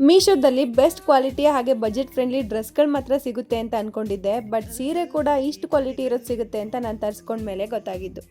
ಮೀಶೋದಲ್ಲಿ best quality ಹಾಗೆ budget friendly ಡ್ರೆಸ್ಗಳು ಮಾತ್ರ ಸಿಗುತ್ತೆ ಅಂತ ಅನ್ಕೊಂಡಿದ್ದೆ. ಬಟ್ ಸೀರೆ ಕೂಡ ಇಷ್ಟು ಕ್ವಾಲಿಟಿ ಇರೋದು ಸಿಗುತ್ತೆ ಅಂತ ನಾನು ತರಿಸ್ಕೊಂಡ್ಮೇಲೆ ಗೊತ್ತಾಗಿದ್ದು.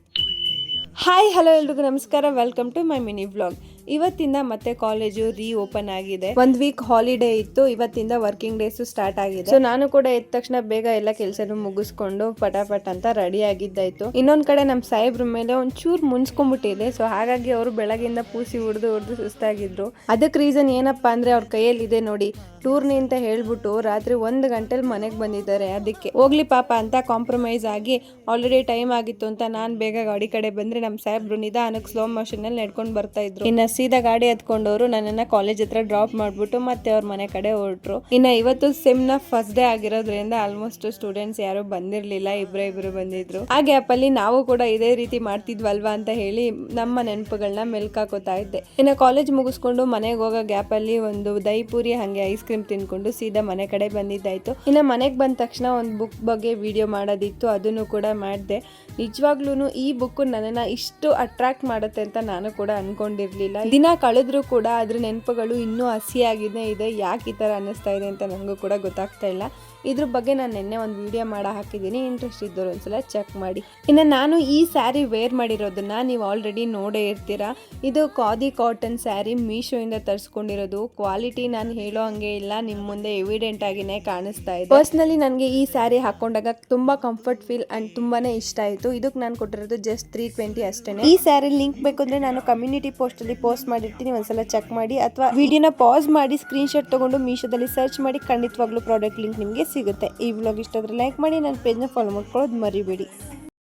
ಹಾಯ್ ಹಲೋ ಎಲ್ರಿಗೂ ನಮಸ್ಕಾರ, welcome to my mini vlog. ಇವತ್ತಿಂದ ಮತ್ತೆ ಕಾಲೇಜು ಓಪನ್ ಆಗಿದೆ. 1 ವೀಕ್ ಹಾಲಿಡೇ ಇತ್ತು, ಇವತ್ತಿಂದ ವರ್ಕಿಂಗ್ ಡೇಸು ಸ್ಟಾರ್ಟ್ ಆಗಿದೆ. ಸೊ ನಾನು ಕೂಡ ಎದ್ದ ತಕ್ಷಣ ಬೇಗ ಎಲ್ಲ ಕೆಲಸನೂ ಮುಗಿಸ್ಕೊಂಡು ಪಟಾಪಟ್ ಅಂತ ರೆಡಿ ಆಗಿದ್ದಾಯ್ತು. ಇನ್ನೊಂದ್ ಕಡೆ ನಮ್ಮ ಸಾಹೇಬ್ರ ಮೇಲೆ ಒಂಚೂರು ಮುನ್ಸ್ಕೊಂಡ್ಬಿಟ್ಟಿದೆ. ಸೊ ಹಾಗಾಗಿ ಅವರು ಬೆಳಗ್ಗೆಯಿಂದ ಪೂಸಿ ಹುಡ್ದು ಸುಸ್ತಾಗಿದ್ರು. ಅದಕ್ಕೆ ರೀಸನ್ ಏನಪ್ಪಾ ಅಂದ್ರೆ ಅವ್ರ ಕೈಯಲ್ಲಿ ಇದೆ ನೋಡಿ, ಟೂರ್ನಿ ಅಂತ ಹೇಳ್ಬಿಟ್ಟು ರಾತ್ರಿ 1 ಗಂಟೆಲಿ ಮನೆಗೆ ಬಂದಿದ್ದಾರೆ. ಅದಕ್ಕೆ ಹೋಗ್ಲಿ ಪಾಪ ಅಂತ ಕಾಂಪ್ರಮೈಸ್ ಆಗಿ ಆಲ್ರೆಡಿ ಟೈಮ್ ಆಗಿತ್ತು ಅಂತ ನಾನು ಬೇಗ ಗಾಡಿ ಕಡೆ ಬಂದ್ರೆ ನಮ್ಮ ಸಾಹೇಬ್ರು ನಿಧಾನಕ್ಕೆ ಸ್ಲೋ ಮೋಷನ್ ಅಲ್ಲಿ ನಡ್ಕೊಂಡು ಬರ್ತಾ ಇದ್ರು. ಇನ್ನ ಸೀದಾ ಗಾಡಿ ಹತ್ಕೊಂಡವರು ನನ್ನನ್ನ ಕಾಲೇಜ್ ಹತ್ರ ಡ್ರಾಪ್ ಮಾಡ್ಬಿಟ್ಟು ಮತ್ತೆ ಅವ್ರ ಮನೆ ಕಡೆ ಹೊರಟ್ರು. ಇನ್ನ ಇವತ್ತು ಸೆಮ್ ನ ಫಸ್ಟ್ ಡೇ ಆಗಿರೋದ್ರಿಂದ ಆಲ್ಮೋಸ್ಟ್ ಸ್ಟೂಡೆಂಟ್ಸ್ ಯಾರು ಬಂದಿರ್ಲಿಲ್ಲ, ಇಬ್ರು ಬಂದಿದ್ರು. ಆ ಗ್ಯಾಪ್ ಅಲ್ಲಿ ನಾವು ಕೂಡ ಇದೇ ರೀತಿ ಮಾಡ್ತಿದ್ವಲ್ವಾ ಅಂತ ಹೇಳಿ ನಮ್ಮ ನೆನಪುಗಳನ್ನ ಮೆಲ್ಕಾಕೋತಾ ಇದ್ದೆ. ಇನ್ನ ಕಾಲೇಜ್ ಮುಗಿಸ್ಕೊಂಡು ಮನೆಗೆ ಹೋಗೋ ಗ್ಯಾಪ್ ಅಲ್ಲಿ ಒಂದು ದಹಿಪುರಿ ಹಂಗೆ ಐಸ್ ಕ್ರೀಮ್ ತಿನ್ಕೊಂಡು ಸೀದಾ ಮನೆ ಕಡೆ ಬಂದಿದ್ದಾಯ್ತು. ಇನ್ನ ಮನೆಗೆ ಬಂದ ತಕ್ಷಣ ಒಂದು ಬುಕ್ ಬಗ್ಗೆ ವಿಡಿಯೋ ಮಾಡೋದಿತ್ತು, ಅದನ್ನು ಕೂಡ ಮಾಡಿದೆ. ನಿಜವಾಗ್ಲೂ ಈ ಬುಕ್ ನನ್ನನ್ನ ಇಷ್ಟು ಅಟ್ರಾಕ್ಟ್ ಮಾಡುತ್ತೆ ಅಂತ ನಾನು ಕೂಡ ಅನ್ಕೊಂಡಿರ್ಲಿಲ್ಲ. ದಿನ ಕಳೆದ್ರು ಕೂಡ ಅದ್ರ ನೆನಪುಗಳು ಇನ್ನೂ ಹಸಿಯಾಗಿನೇ ಇದೆ. ಯಾಕೆ ಈ ತರ ಅನ್ನಿಸ್ತಾ ಇದೆ ಅಂತ ನನಗೂ ಕೂಡ ಗೊತ್ತಾಗ್ತಾ ಇಲ್ಲ. ಇದ್ರ ಬಗ್ಗೆ ನಾನು ನಿನ್ನೆ ಒಂದು ವಿಡಿಯೋ ಹಾಕಿದ್ದೀನಿ, ಇಂಟ್ರೆಸ್ಟ್ ಇದ್ದವರು ಒಂದ್ಸಲ ಚೆಕ್ ಮಾಡಿ. ಇನ್ನು ನಾನು ಈ ಸ್ಯಾರಿ ವೇರ್ ಮಾಡಿರೋದನ್ನ ನೀವು ಆಲ್ರೆಡಿ ನೋಡೇ ಇರ್ತೀರಾ. ಇದು ಖಾದಿ ಕಾಟನ್ ಸ್ಯಾರಿ, ಮೀಶೋ ಇಂದ ತರಿಸ್ಕೊಂಡಿರೋದು. ಕ್ವಾಲಿಟಿ ನಾನು ಹೇಳೋ ಹಂಗೆ ಇಲ್ಲ, ನಿಮ್ಮ ಮುಂದೆ ಎವಿಡೆಂಟ್ ಆಗಿನೇ ಕಾಣಿಸ್ತಾ ಇದೆ. ಪರ್ಸ್ನಲಿ ನನಗೆ ಈ ಸ್ಯಾರಿ ಹಾಕೊಂಡಾಗ ತುಂಬಾ ಕಂಫರ್ಟ್ ಫೀಲ್ ಅಂಡ್ ತುಂಬಾನೇ ಇಷ್ಟ ಆಯಿತು. ಇದಕ್ಕೆ ನಾನು ಕೊಟ್ಟಿರೋದು ಜಸ್ಟ್ 320 ಅಷ್ಟೇ. ಈ ಸ್ಯಾರಿ ಲಿಂಕ್ ಬೇಕು ಅಂದ್ರೆ ನಾನು ಕಮ್ಯುನಿಟಿ ಪೋಸ್ಟ್ ಅಲ್ಲಿ ಪೋಸ್ಟ್ ಮಾಡಿರ್ತೀನಿ, ಒಂದ್ಸಲ ಚೆಕ್ ಮಾಡಿ. ಅಥವಾ ವಿಡಿಯೋನ ಪಾಸ್ ಮಾಡಿ ಸ್ಕ್ರೀನ್ ಶಾಟ್ ತಗೊಂಡು ಮೀಶೋದಲ್ಲಿ ಸರ್ಚ್ ಮಾಡಿ, ಖಂಡಿತವಾಗ್ಲೂ ಪ್ರಾಡಕ್ಟ್ ಲಿಂಕ್ ನಿಮಗೆ ಸಿಗುತ್ತೆ. ಈ ವ್ಲಾಗ್ ಇಷ್ಟ ಆದ್ರೆ ಲೈಕ್ ಮಾಡಿ, ನನ್ನ ಪೇಜ್ನ ಫಾಲೋ ಮಾಡ್ಕೊಳ್ಳೋದು ಮರಿಬೇಡಿ.